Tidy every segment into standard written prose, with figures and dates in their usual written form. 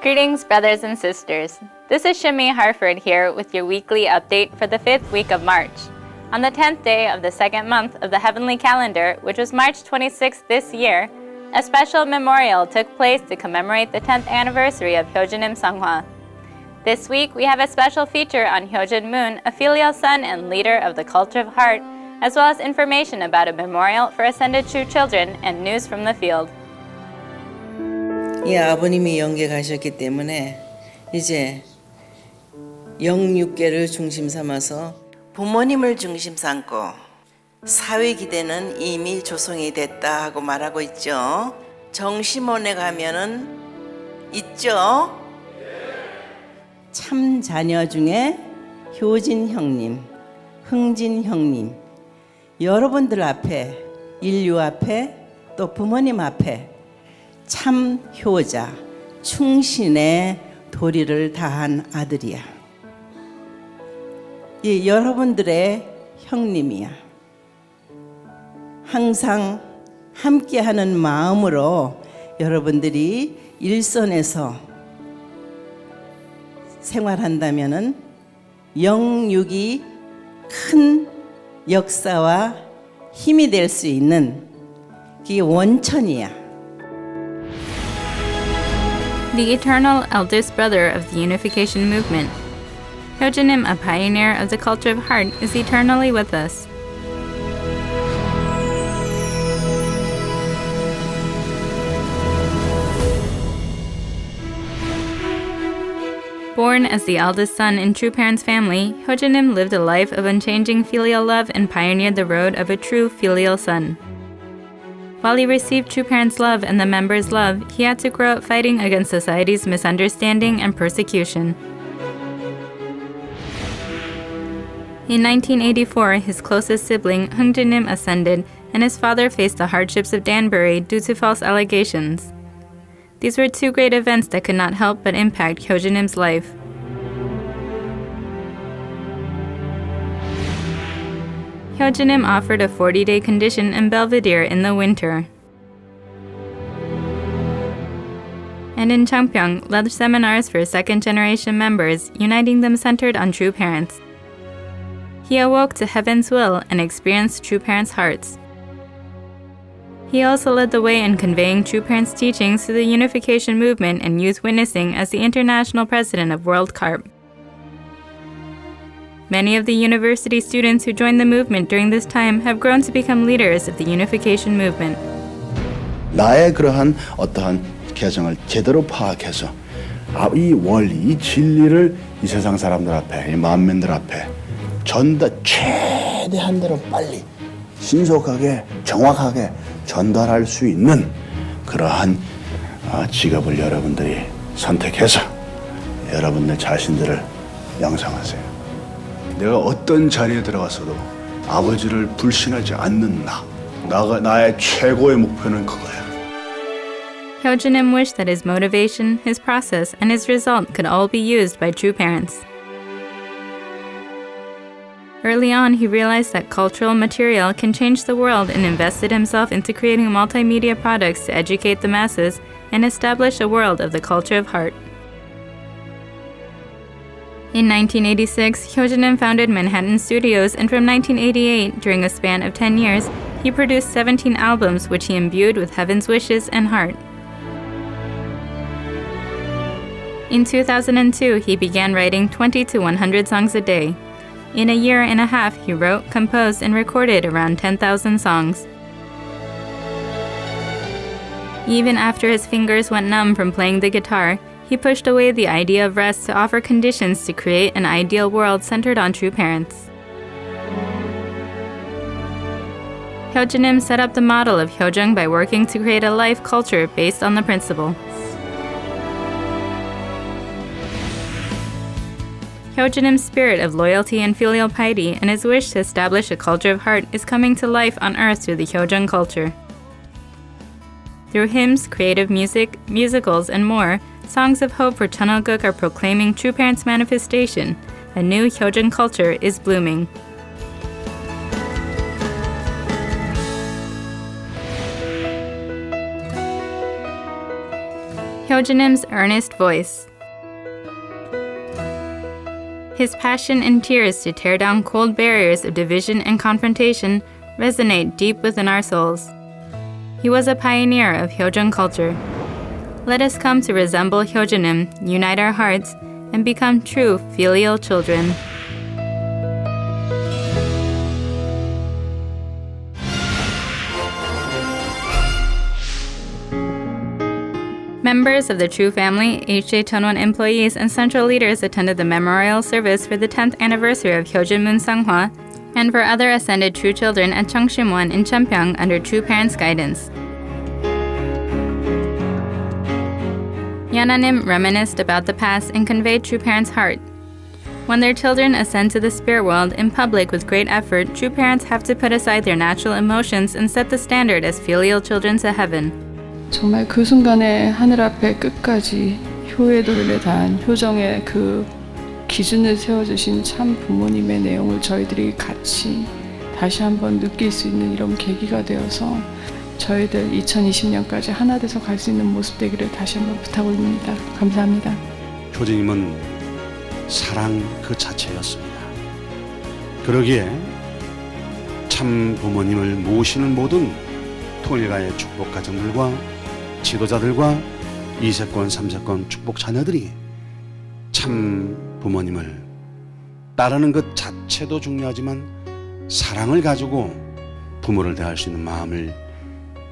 Greetings, brothers and sisters. This is Shimmy Harford here with your weekly update for the 5th week of March. On the 10th day of the second month of the heavenly calendar, which was March 26th this year, a special memorial took place to commemorate the 10th anniversary of Hyojinim Seonghwa. This week, we have a special feature on Hyojin Moon, a filial son and leader of the culture of heart, as well as information about a memorial for ascended true children and news from the field. 이 아버님이 영계 가셨기 때문에 이제 영육계를 중심 삼아서 부모님을 중심 삼고 사회 기대는 이미 조성이 됐다 하고 말하고 있죠. 정심원에 가면은 있죠. 참 자녀 중에 효진 형님, 흥진 형님, 여러분들 앞에, 인류 앞에, 또 부모님 앞에 참 효자, 충신의 도리를 다한 아들이야. 이 여러분들의 형님이야. 항상 함께하는 마음으로 여러분들이 일선에서 생활한다면은 영육이 큰 역사와 힘이 될 수 있는 그게 원천이야. The eternal eldest brother of the unification movement, Hyojinim, a pioneer of the culture of heart, is eternally with us. Born as the eldest son in True Parents' family, Hyojinim lived a life of unchanging filial love and pioneered the road of a true filial son. While he received True Parents' love and the members' love, he had to grow up fighting against society's misunderstanding and persecution. In 1984, his closest sibling, Hungjinim, ascended, and his father faced the hardships of Danbury due to false allegations. These were two great events that could not help but impact Hyojinim's life. Hyojinim offered a 40-day condition in Belvedere in the winter, and in Changpyeong led seminars for second-generation members, uniting them centered on True Parents. He awoke to Heaven's will and experienced True Parents' hearts. He also led the way in conveying True Parents' teachings to the unification movement and youth witnessing as the international president of World CARP. Many of the university students who joined the movement during this time have grown to become leaders of the unification movement. 나의 그러한 어떠한 개성을 제대로 파악해서 이 원리, 이 진리를 이 세상 사람들 앞에, 이 만민들 앞에 최대한 대로 빨리 신속하게 정확하게 전달할 수 있는 그러한 직업을 여러분들이 선택해서 여러분들 자신들을 양성하세요. 내가 어떤 자리에 들어가서도 아버지를 불신하지 않는 나의 최고의 목표는 그거야. Hyojinim wished that his motivation, his process, and his result could all be used by True Parents. Early on, he realized that cultural material can change the world and invested himself into creating multimedia products to educate the masses and establish a world of the culture of heart. In 1986, Hyojinim founded Manhattan Studios, and from 1988, during a span of 10 years, he produced 17 albums which he imbued with heaven's wishes and heart. In 2002, he began writing 20 to 100 songs a day. In a year and a half, he wrote, composed, and recorded around 10,000 songs. Even after his fingers went numb from playing the guitar, he pushed away the idea of rest to offer conditions to create an ideal world centered on True Parents. Hyojinim set up the model of Hyojung by working to create a life culture based on the principle. Hyojinim's spirit of loyalty and filial piety and his wish to establish a culture of heart is coming to life on earth through the Hyojung culture. Through hymns, creative music, musicals, and more, songs of hope for Cheonalguk are proclaiming True Parents' manifestation. A new Hyojung culture is blooming. Hyojinim's earnest voice. His passion and tears to tear down cold barriers of division and confrontation resonate deep within our souls. He was a pioneer of Hyojin culture. Let us come to resemble Hyojinim, unite our hearts, and become true filial children. Members of the True family, HJ Cheonwon employees, and central leaders attended the memorial service for the 10th anniversary of Hyojin Moon Sanghwa and for other ascended True children at Cheongshimwon in Cheonpyeong under True Parents' guidance. Yananim reminisced about the past and conveyed True Parents' heart. When their children ascend to the spirit world in public with great effort, True Parents have to put aside their natural emotions and set the standard as filial children to heaven. 정말 그 순간에 하늘 앞에 끝까지 효의 도를 다한 효정의 그 기준을 세워주신 참 부모님의 내용을 저희들이 같이 다시 한번 느낄 수 있는 이런 계기가 되어서 저희들 2020년까지 하나 돼서 갈 수 있는 모습 되기를 다시 한번 부탁드립니다. 감사합니다. 효진님은 사랑 그 자체였습니다. 그러기에 참 부모님을 모시는 모든 통일가의 축복 가정들과 지도자들과 2세권, 3세권 축복 자녀들이 참 부모님을 따르는 것 자체도 중요하지만 사랑을 가지고 부모를 대할 수 있는 마음을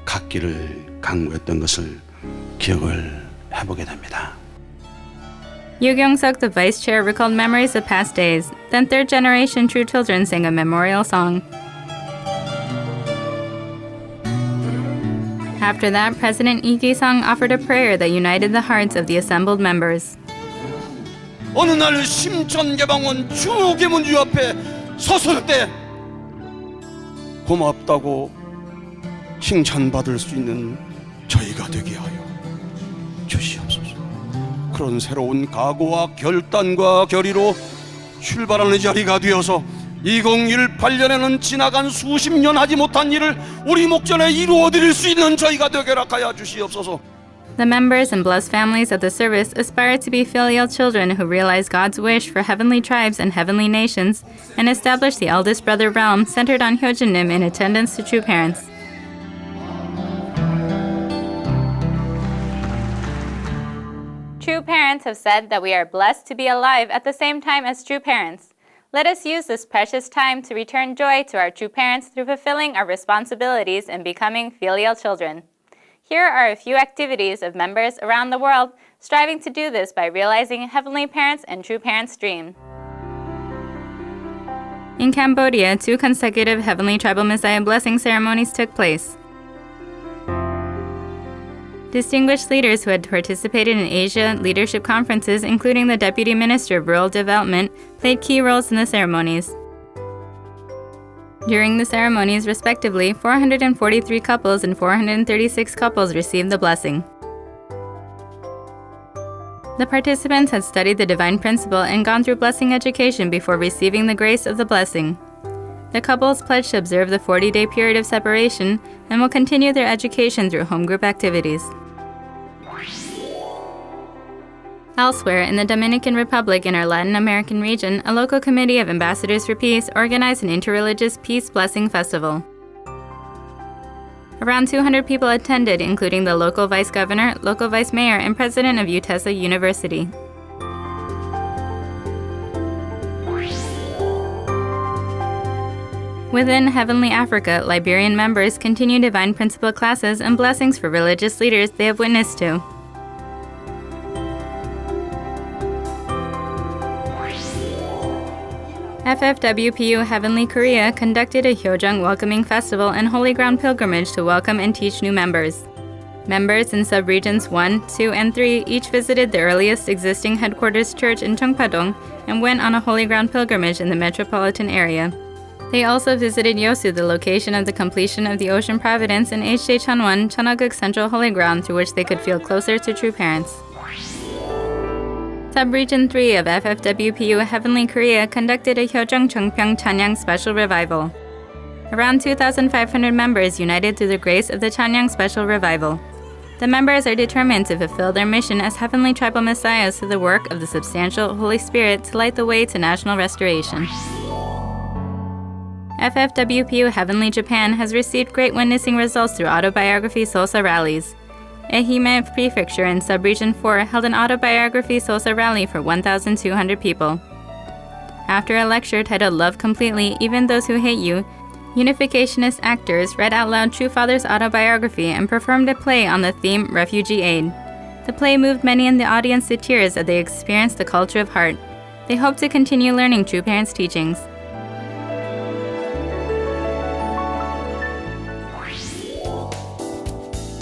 갖기를 강구했던 것을 기억을 해보게 됩니다. Yoo Kyung-suk, the vice chair, recalled memories of past days. Then third-generation True children sang a memorial song. After that, President Lee Ki-sung offered a prayer that united the hearts of the assembled members. 어느 날 심천개방원 주계문주 앞에 섰을 때 고맙다고 칭찬받을 수 있는 저희가 되게 하여 주시옵소서. 그런 새로운 각오와 결단과 결의로 출발하는 자리가 되어서 2018년에는 지나간 수십 년 하지 못한 일을 우리 목전에 이루어드릴 수 있는 저희가 되게 하여 주시옵소서. The members and blessed families of the service aspire to be filial children who realize God's wish for heavenly tribes and heavenly nations and establish the eldest brother realm centered on Hyojinim in attendance to True Parents. True Parents have said that we are blessed to be alive at the same time as True Parents. Let us use this precious time to return joy to our True Parents through fulfilling our responsibilities and becoming filial children. Here are a few activities of members around the world striving to do this by realizing Heavenly Parents and True Parents' dream. In Cambodia, 2 consecutive Heavenly Tribal Messiah blessing ceremonies took place. Distinguished leaders who had participated in Asia leadership conferences, including the Deputy Minister of Rural Development, played key roles in the ceremonies. During the ceremonies, respectively, 443 couples and 436 couples received the blessing. The participants had studied the divine principle and gone through blessing education before receiving the grace of the blessing. The couples pledged to observe the 40-day period of separation and will continue their education through home group activities. Elsewhere, in the Dominican Republic in our Latin American region, a local committee of ambassadors for peace organized an interreligious peace blessing festival. Around 200 people attended, including the local vice governor, local vice mayor, and president of UTESA University. Within Heavenly Africa, Liberian members continue divine principle classes and blessings for religious leaders they have witnessed to. FFWPU Heavenly Korea conducted a Hyojung Welcoming Festival and Holy Ground Pilgrimage to welcome and teach new members. Members in subregions 1, 2, and 3 each visited the earliest existing headquarters church in Cheongpadong and went on a Holy Ground pilgrimage in the metropolitan area. They also visited Yosu, the location of the completion of the Ocean Providence, and HJ Cheonwon, Cheonaguk Central Holy Ground, through which they could feel closer to True Parents. Subregion 3 of FFWPU Heavenly Korea conducted a Hyojung Cheongpyeong Chanyang Special Revival. Around 2,500 members united through the grace of the Chanyang Special Revival. The members are determined to fulfill their mission as heavenly tribal messiahs through the work of the substantial Holy Spirit to light the way to national restoration. FFWPU Heavenly Japan has received great witnessing results through autobiography Sosa rallies. Ehime Prefecture in Subregion 4 held an autobiography Sosa rally for 1,200 people. After a lecture titled Love Completely, Even Those Who Hate You, Unificationist actors read out loud True Father's autobiography and performed a play on the theme Refugee Aid. The play moved many in the audience to tears as they experienced the culture of heart. They hope to continue learning True Parents' teachings.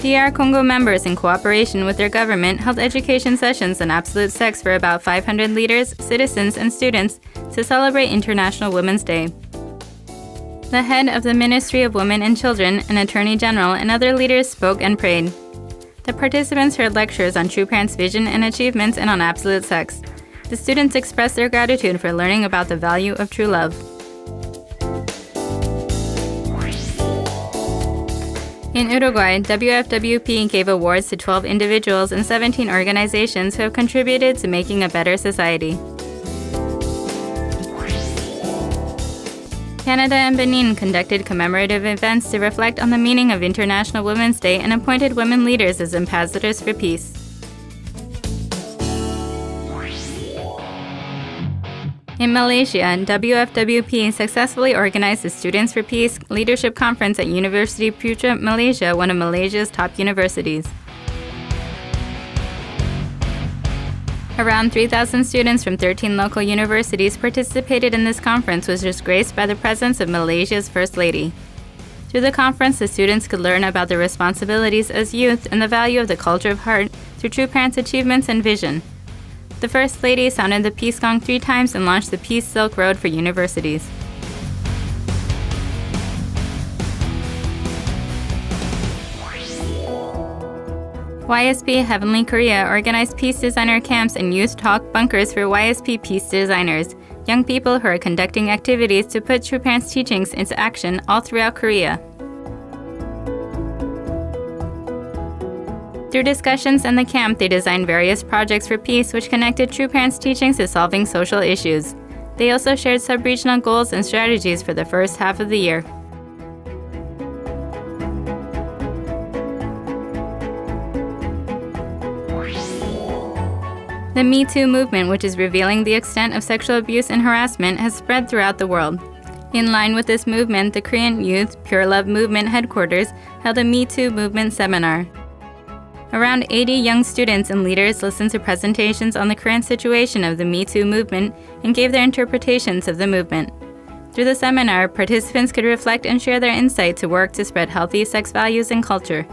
DR Congo members, in cooperation with their government, held education sessions on absolute sex for about 500 leaders, citizens, and students to celebrate International Women's Day. The head of the Ministry of Women and Children, an Attorney General, and other leaders spoke and prayed. The participants heard lectures on True Parents' vision and achievements and on absolute sex. The students expressed their gratitude for learning about the value of true love. In Uruguay, WFWP gave awards to 12 individuals and 17 organizations who have contributed to making a better society. Canada and Benin conducted commemorative events to reflect on the meaning of International Women's Day and appointed women leaders as ambassadors for peace. In Malaysia, WFWP successfully organized the Students for Peace Leadership Conference at University Putra, Malaysia, one of Malaysia's top universities. Around 3,000 students from 13 local universities participated in this conference, which was graced by the presence of Malaysia's First Lady. Through the conference, the students could learn about their responsibilities as youth and the value of the culture of heart through True Parents' achievements and vision. The First Lady sounded the peace gong 3 times and launched the Peace Silk Road for universities. YSP Heavenly Korea organized peace designer camps and youth talk bunkers for YSP peace designers, young people who are conducting activities to put True Parents' teachings into action all throughout Korea. Through discussions in the camp, they designed various projects for peace which connected True Parents' teachings to solving social issues. They also shared sub-regional goals and strategies for the first half of the year. The Me Too movement, which is revealing the extent of sexual abuse and harassment, has spread throughout the world. In line with this movement, the Korean Youth Pure Love Movement headquarters held a Me Too movement seminar. Around 80 young students and leaders listened to presentations on the current situation of the Me Too movement and gave their interpretations of the movement. Through the seminar, participants could reflect and share their insight to work to spread healthy sex values and culture.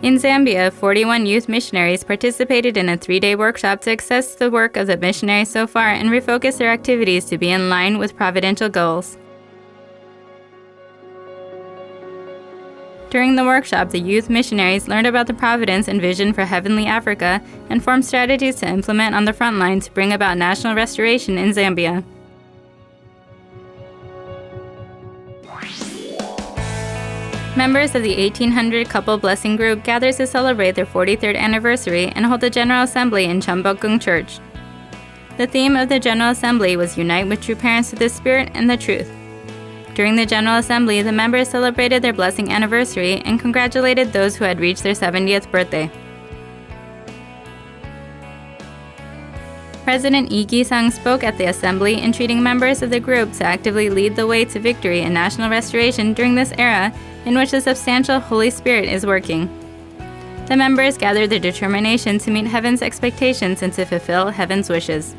In Zambia, 41 youth missionaries participated in a 3-day workshop to assess the work of the missionaries so far and refocus their activities to be in line with providential goals. During the workshop, the youth missionaries learned about the providence and vision for Heavenly Africa and formed strategies to implement on the front line to bring about national restoration in Zambia. Members of the 1800 Couple Blessing Group gathered to celebrate their 43rd anniversary and hold a General Assembly in Chambokgung Church. The theme of the General Assembly was Unite with True Parents with the Spirit and the Truth. During the General Assembly, the members celebrated their blessing anniversary and congratulated those who had reached their 70th birthday. President Lee Gi-sung spoke at the assembly, entreating members of the group to actively lead the way to victory and national restoration during this era in which the substantial Holy Spirit is working. The members gathered their determination to meet heaven's expectations and to fulfill heaven's wishes.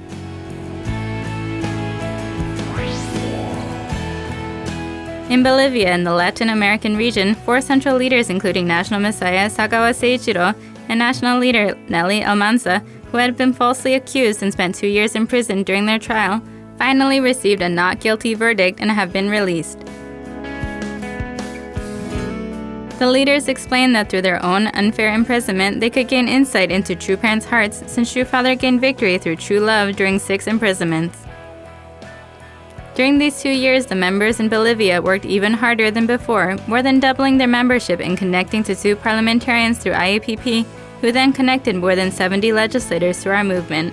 In Bolivia, in the Latin American region, 4 central leaders, including National Messiah Sagawa Seiichiro and National Leader Nelly Almanza, who had been falsely accused and spent 2 years in prison during their trial, finally received a not guilty verdict and have been released. The leaders explained that through their own unfair imprisonment, they could gain insight into True Parents' hearts since True Father gained victory through true love during 6 imprisonments. During these 2 years, the members in Bolivia worked even harder than before, more than doubling their membership and connecting to 2 parliamentarians through IAPP, who then connected more than 70 legislators through our movement.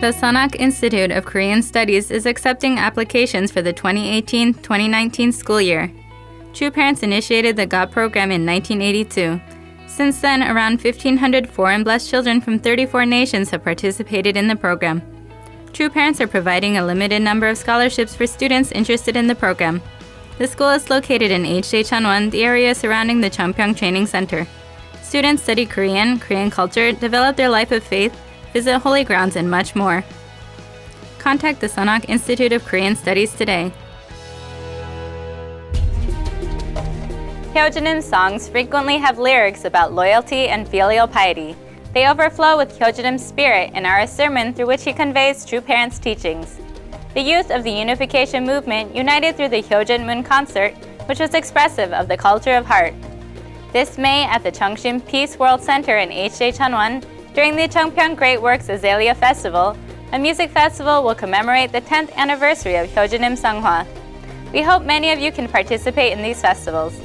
The Sanak Institute of Korean Studies is accepting applications for the 2018-2019 school year. True Parents initiated the GOT program in 1982. Since then, around 1,500 foreign blessed children from 34 nations have participated in the program. True Parents are providing a limited number of scholarships for students interested in the program. The school is located in HJ Chanwon, the area surrounding the Cheongpyeong Training Center. Students study Korean, Korean culture, develop their life of faith, visit holy grounds, and much more. Contact the Sanak Institute of Korean Studies today. Hyojinim songs frequently have lyrics about loyalty and filial piety. They overflow with Hyojinim's spirit and are a sermon through which he conveys True Parents' teachings. The youth of the unification movement united through the Hyojin Moon concert, which was expressive of the culture of heart. This May at the Cheongshim Peace World Center in HJ Chanwon, during the Cheongpyeong Great Works Azalea Festival, a music festival will commemorate the 10th anniversary of Hyojinim Seonghwa. We hope many of you can participate in these festivals.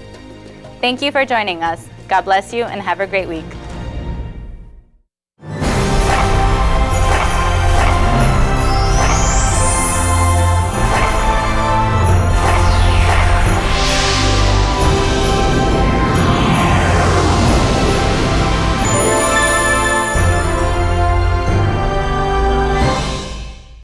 Thank you for joining us. God bless you and have a great week.